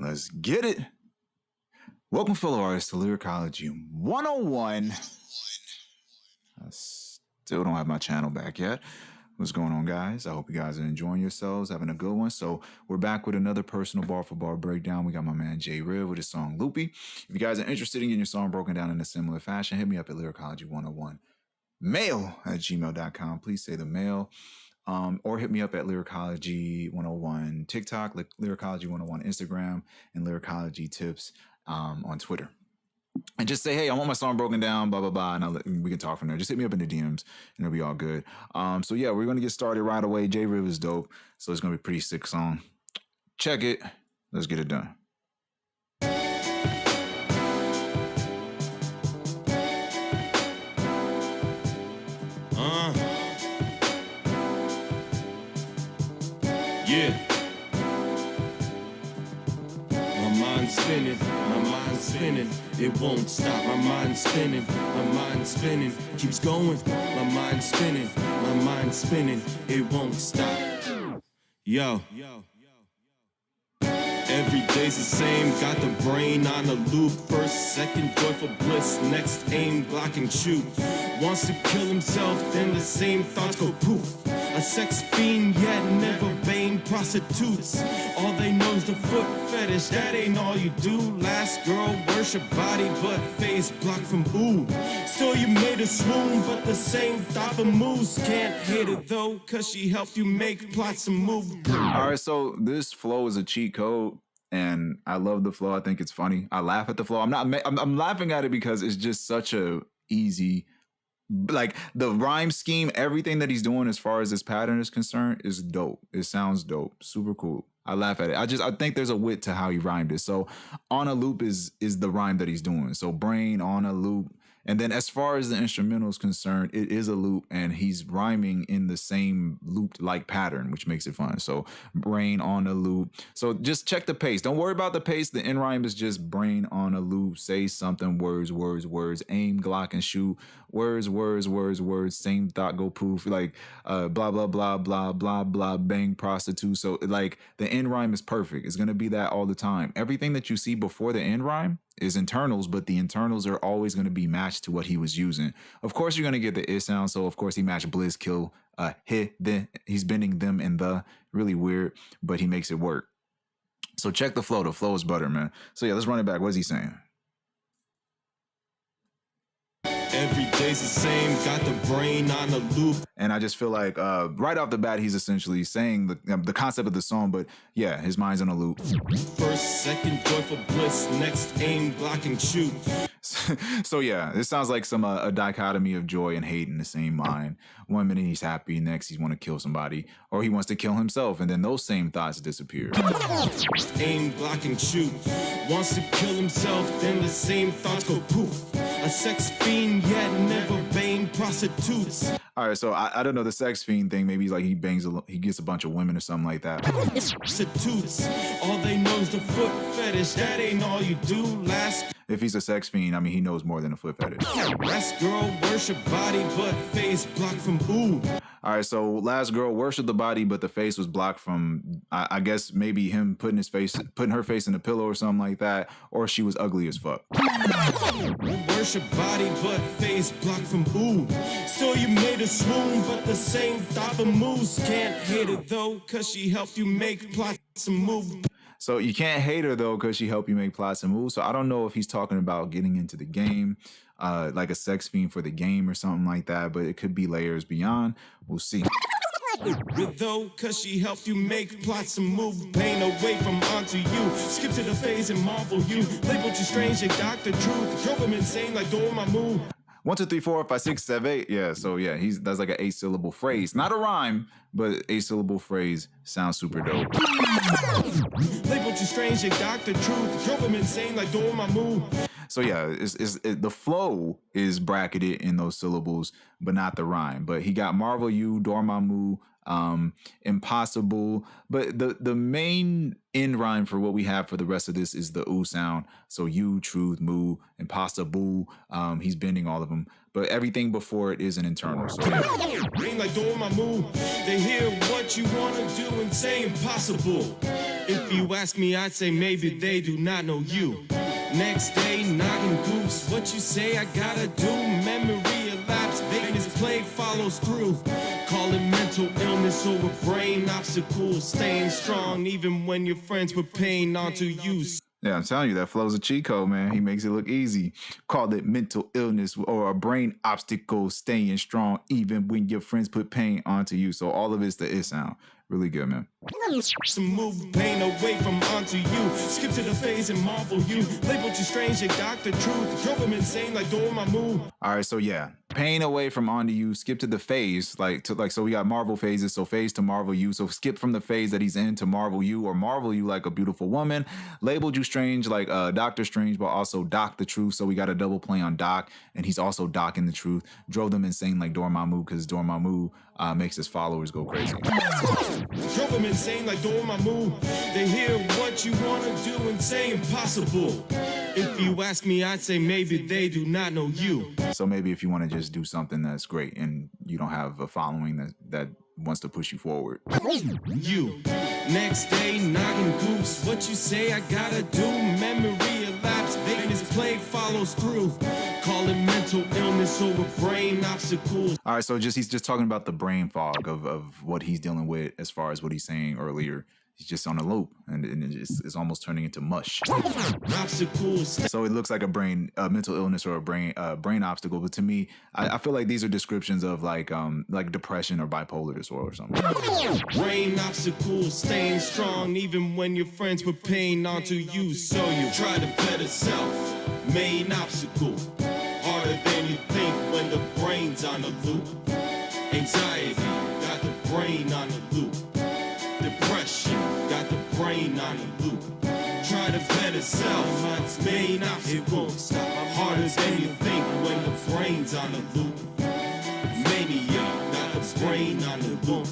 Let's get it. Welcome, fellow artists, to Lyricology 101. I still don't have my channel back yet. What's going on, guys? I hope you guys are enjoying yourselves, having a good one. So we're back with another personal bar for bar breakdown. We got my man J Riv with his song Loopy. If you guys are interested in getting your song broken down in a similar fashion, hit me up at lyricology101mail@gmail.com. Please say the mail. Or hit me up at Lyricology 101 TikTok, Lyricology 101 Instagram, and Lyricology Tips on Twitter. And just say, hey, I want my song broken down, blah, blah, blah, and we can talk from there. Just hit me up in the DMs, and it'll be all good. So yeah, we're going to get started right away. J Riv is dope, so it's going to be a pretty sick song. Check it. Let's get it done. Yeah. My mind's spinning, it won't stop. My mind's spinning, keeps going. My mind's spinning, it won't stop. Yo. Every day's the same, got the brain on the loop. First, second, joyful bliss. Next, aim, glock, and shoot. Wants to kill himself, then the same thoughts go poof. A sex fiend, yet never bang prostitutes. All they know is the foot fetish, that ain't all you do. Last girl, worship body, but face blocked from ooh. Still you made a swoon, but the same thot vamoosed. Can't hate it though, cause she helped you make plots and move. Alright, so this flow is a cheat code, and I love the flow. I think it's funny. I laugh at the flow. I'm laughing at it because it's just such a easy, like the rhyme scheme, everything that he's doing as far as this pattern is concerned is dope. It sounds dope. Super cool. I laugh at it. I think there's a wit to how he rhymed it. So on a loop is the rhyme that he's doing. So brain on a loop. And then as far as the instrumental is concerned, it is a loop and he's rhyming in the same loop-like pattern, which makes it fun. So brain on a loop. So just check the pace. Don't worry about the pace. The end rhyme is just brain on a loop. Say something, words, words, words. Aim, glock, and shoot. Words, words, words, words. Same thought, go poof. Like blah, blah, blah, blah, blah, blah, bang, prostitute. So like the end rhyme is perfect. It's going to be that all the time. Everything that you see before the end rhyme is internals, but the internals are always going to be matched to what he was using. Of course, you're going to get the is sound. So of course he matched bliss, kill, hit, then he's bending them in the, really weird, but he makes it work. So check the flow. The flow is butter, man. So yeah, let's run it back. What is he saying? Every day's the same, got the brain on the loop. And I just feel like right off the bat, he's essentially saying the concept of the song, but yeah, his mind's on a loop. First, second, joyful bliss. Next, aim, block, and shoot. So yeah, it sounds like some a dichotomy of joy and hate in the same mind. One minute he's happy, next he wants to kill somebody, or he wants to kill himself, and then those same thoughts disappear. Aim, block, and shoot. Wants to kill himself, then the same thoughts go poof. A sex fiend, yet never bang prostitutes. All right, so I don't know the sex fiend thing. Maybe he's like he gets a bunch of women or something like that. Prostitutes, all they know is the foot fetish. That ain't all you do. If he's a sex fiend, I mean, he knows more than a foot fetish. Last girl worship body, but face blocked from ooh. All right, so last girl worshiped the body, but the face was blocked from, I guess maybe him putting her face in a pillow or something like that, or she was ugly as fuck. Worship body, but face blocked from ooh. Still you made a swoon, but the same thot vamoosed. Can't hate it though, cause she helped you make plots and move. So you can't hate her though, because she helped you make plots and moves. So I don't know if he's talking about getting into the game, like a sex fiend for the game or something like that, but it could be layers beyond. We'll see. Though, cause she helped you make plots and move pain away from onto you. Skip to the phase and marvel you. Labeled you strange like Dr. Truth. Drove him insane like Dormammu. 1, 2, 3, 4, 5, 6, 7, 8. Yeah, so yeah, that's like an 8-syllable phrase. Not a rhyme, but 8-syllable phrase sounds super dope. Labeled you strange like Dr. Truth. Drove him insane like Dormammu. So yeah, the flow is bracketed in those syllables, but not the rhyme. But he got Marvel You, Dormammu, impossible. But the main end rhyme for what we have for the rest of this is the ooh sound. So you, truth, moo, impossible. He's bending all of them. But everything before it is an internal. So like Dormammu, they hear what you want to do and say impossible. If you ask me, I'd say maybe they do not know you. Next day, noggin goofs. What you say I gotta do? Memory elapsed, vagueness plague follows through. Call it mental illness or a brain obstacle. Staying strong even when your friends put pain onto you. Yeah, I'm telling you, that flow's a cheat code, man. He makes it look easy. Call it mental illness or a brain obstacle, staying strong even when your friends put pain onto you. So all of it's the it sound. Really good, man. Some move pain away from onto you. Skip to the phase and marvel you. Labeled you strange, you got the truth. Drove him insane like Dormammu. All right, so yeah, pain away from onto you. Skip to the phase, so we got Marvel phases. So phase to Marvel you. So skip from the phase that he's in to Marvel you, or Marvel you like a beautiful woman. Labeled you strange like Doctor Strange, but also Doc the truth. So we got a double play on Doc, and he's also Doc in the truth. Drove them insane like Dormammu, because Dormammu makes his followers go crazy. Drove him insane like Dormammu. They hear what you wanna do and say impossible. If you ask me, I'd say maybe they do not know you. So maybe if you want to just do something that's great and you don't have a following that wants to push you forward. You. Next day, noggin goofs. What you say I gotta do? Memory elapsed, vagueness plague follows through. Call it mental illness or a brain obstacle. All right, so he's just talking about the brain fog of what he's dealing with as far as what he's saying earlier. He's just on a loop, and it's almost turning into mush. So it looks like a mental illness or a brain obstacle. But to me, I feel like these are descriptions of like depression or bipolar disorder or something. Brain obstacle, staying strong even when your friends put pain onto you. So you try to better self. Main obstacle, harder than you think when the brain's on a loop. Anxiety, got the brain on a loop. Depression, got the brain on a loop. Try to better self, main obstacle, harder than you think when the brain's on a loop. Mania, got the brain on the loop.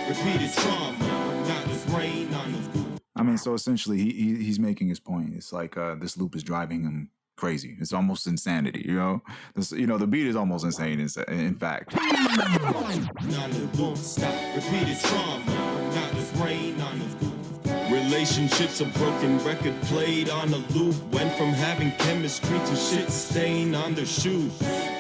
Repeated trauma, got the brain on the loop. I mean, so essentially, he's making his point. It's like this loop is driving him crazy. It's almost insanity, you know. The beat is almost insane. In fact. Repeated trauma, got the brain on the loop. Relationships, a broken record played on a loop. Went from having chemistry to shit stain on their shoe.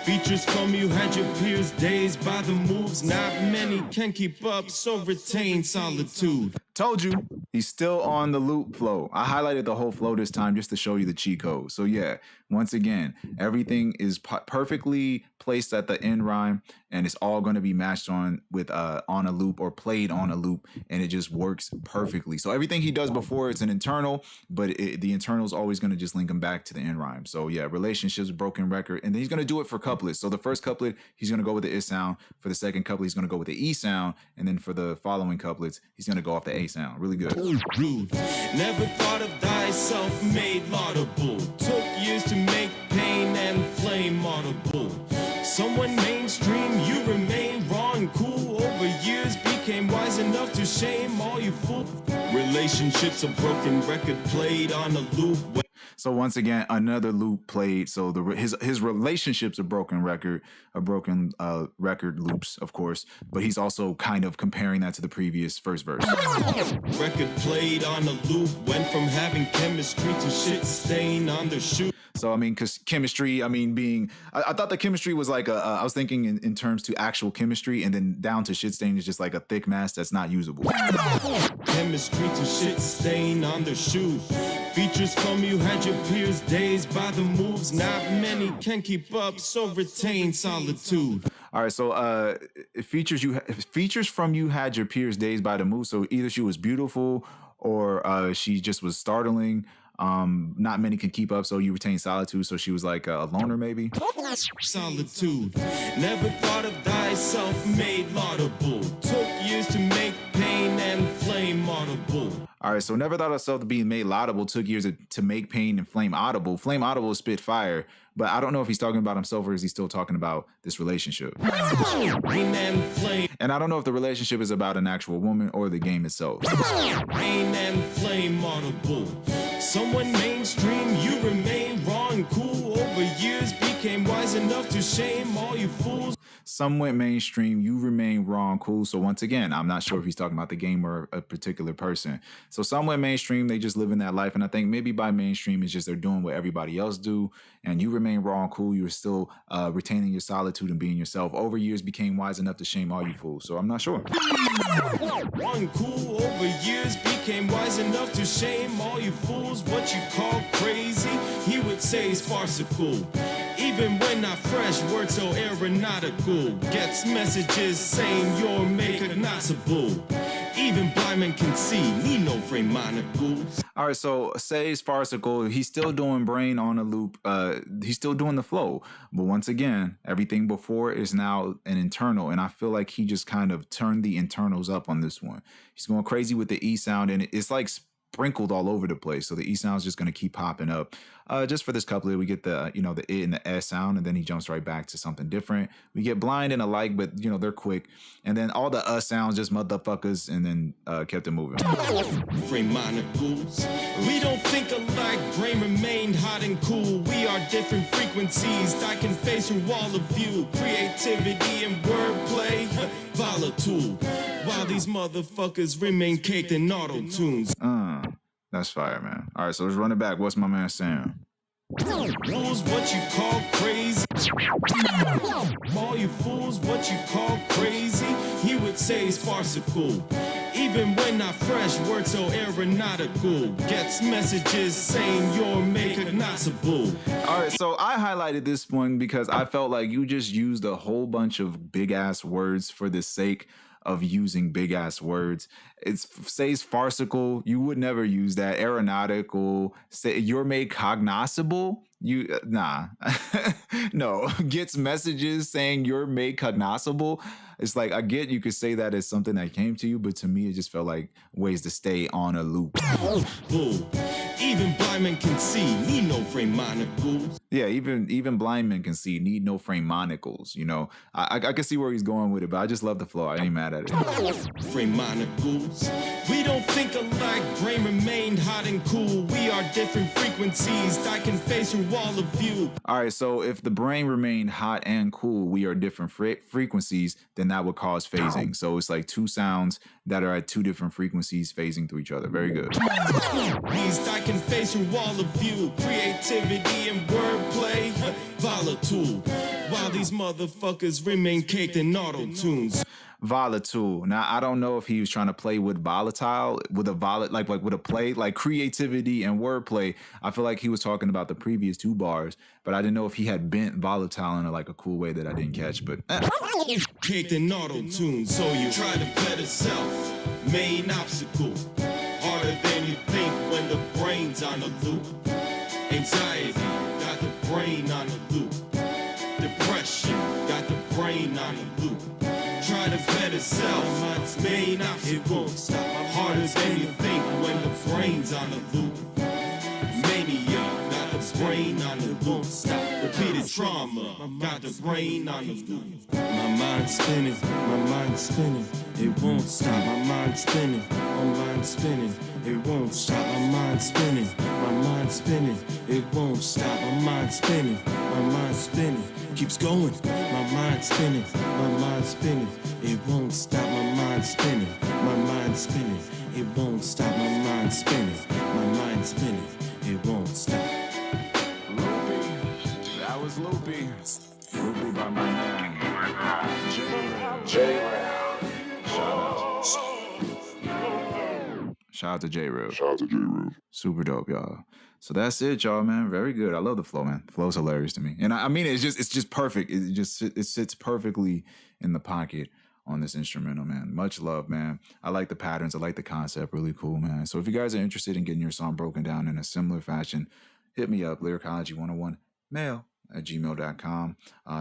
Features from you had your peers dazed by the moves. Not many can keep up, so retain solitude. Told you, he's still on the loop flow. I highlighted the whole flow this time just to show you the cheat code. So yeah, once again, everything is perfectly placed at the end rhyme, and it's all going to be matched on with on a loop or played on a loop, and it just works perfectly. So everything he does before, it's an internal, but the internal is always going to just link him back to the end rhyme. So yeah, relationships, broken record, and then he's going to do it for couplets. So the first couplet, he's going to go with the I sound. For the second couplet, he's going to go with the E sound, and then for the following couplets, he's going to go off the A sound. Really good. Rude. Never thought of thyself made laudable. Took years to make pain and flame audible. Someone mainstream, you remain raw and cool. Over years became wise enough to shame all you fool. Relationships, a broken record played on a loop. So once again, another loop played. So his relationships a broken record loops, of course, but he's also kind of comparing that to the previous first verse. Record played on a loop, went from having chemistry to shit stain on their shoe. So I mean, because chemistry, I mean, I thought the chemistry was like I was thinking in terms to actual chemistry, and then down to shit stain is just like a thick mass that's not usable. Chemistry to shit stain on their shoe. Features from you had your peers dazed by the moves. Not many can keep up, so retain solitude. All right, so features from you had your peers dazed by the moves. So either she was beautiful or she just was startling. Not many can keep up, so you retain solitude. So she was like a loner, maybe. Solitude. Never thought of thyself made laudable. Took years to make pain and flame audible. All right, so never thought of herself to be made laudable. Took years to make pain and flame audible. Flame audible is spit fire, but I don't know if he's talking about himself or is he still talking about this relationship. And I don't know if the relationship is about an actual woman or the game itself. Rain and flame audible. Someone mainstream, you remain raw and cool. Over years became wise enough to shame all you fools. Some went mainstream. You remain raw and cool. So once again, I'm not sure if he's talking about the game or a particular person. So some went mainstream. They just living that life. And I think maybe by mainstream, it's just they're doing what everybody else do. And you remain raw and cool. You're still retaining your solitude and being yourself. Over years became wise enough to shame all you fools. So I'm not sure. Uncool over years became wise enough to shame all you fools. What you call crazy, he would say is farcical. Even when not fresh, word so aeronautical. Gets messages saying you're made cognoscible. Even blind men can see, need no frame monocles. All right, so Say's farcical. He's still doing brain on a loop. He's still doing the flow. But once again, everything before is now an internal. And I feel like he just kind of turned the internals up on this one. He's going crazy with the E sound, and it's like sprinkled all over the place. So the E sound is just going to keep popping up. Just for this couplet, we get the, the I and the S sound, and then he jumps right back to something different. We get blind and alike, but they're quick. And then all the sounds, just motherfuckers, and then kept it moving. Frame monocles. We don't think alike, brain remained hot and cool. We are different frequencies that can face through all of you. Creativity and wordplay, volatile. While these motherfuckers remain caked in auto-tunes. That's fire, man. All right, so let's run it back. What's my man saying? Fools, what you call crazy. All you fools, what you call crazy, he would say is farcical. Even when not fresh, word so aeronautical. Gets messages saying you're made cognoscible. All right, so I highlighted this one because I felt like you just used a whole bunch of big ass words for the sake of using big ass words. It says farcical. You would never use that. Aeronautical. Say you're made cognoscible. You no. Gets messages saying you're made cognoscible. It's like, I get you could say that as something that came to you, but to me it just felt like ways to stay on a loop. Bull. Even blind men can see, need no frame monocles. Yeah, even blind men can see, need no frame monocles. I can see where he's going with it, but I just love the flow. I ain't mad at it. Frame monocles. We don't think alike, brain remained hot and cool. We are different frequencies that can face through all of you. All right, so if the brain remained hot and cool, we are different frequencies, then that would cause phasing. So it's like two sounds that are at two different frequencies phasing through each other. Very good. These that can face through all of you. Creativity and wordplay, volatile. While these motherfuckers remain caked in auto-tunes. Volatile. Now, I don't know if he was trying to play with volatile, with a like with a play, like creativity and wordplay. I feel like he was talking about the previous two bars, but I didn't know if he had bent volatile in a cool way that I didn't catch. But caked in auto-tunes, so you try to better self. Main obstacle, harder than you think when the brain's on a loop. Anxiety, got the brain on a loop. Depression, got the brain on a loop. Try to better self, main obstacle, harder than you think when the brain's on a loop. Mania, got the brain on the loop. Stop, repeated trauma, got the brain on the loop. My mind's spinning, it won't stop. My mind's spinning, it won't stop. My mind's spinning, it won't stop. My mind's spinning, keeps going. My mind's spinning, it won't stop. My mind's spinning, it won't stop. My mind's spinning, it won't stop. Loopy, that was Loopy. Loopy by my man, J. Shout out to J. Real. Super dope, y'all. So that's it, y'all, man. Very good. I love the flow, man. The flow's hilarious to me. And I mean, it's just perfect. It sits perfectly in the pocket on this instrumental, man. Much love, man. I like the patterns. I like the concept. Really cool, man. So if you guys are interested in getting your song broken down in a similar fashion, hit me up, lyricology101mail@gmail.com.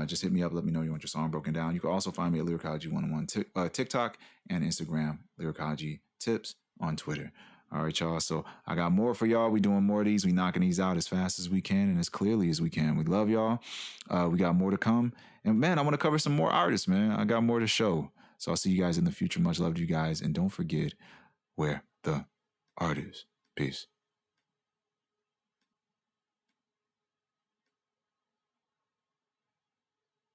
Just hit me up. Let me know you want your song broken down. You can also find me at lyricology101 TikTok and Instagram, lyricology tips on Twitter. All right, y'all. So I got more for y'all. We doing more of these. We knocking these out as fast as we can and as clearly as we can. We love y'all. We got more to come. And man, I want to cover some more artists, man. I got more to show. So I'll see you guys in the future. Much love to you guys. And don't forget, where the art is. Peace.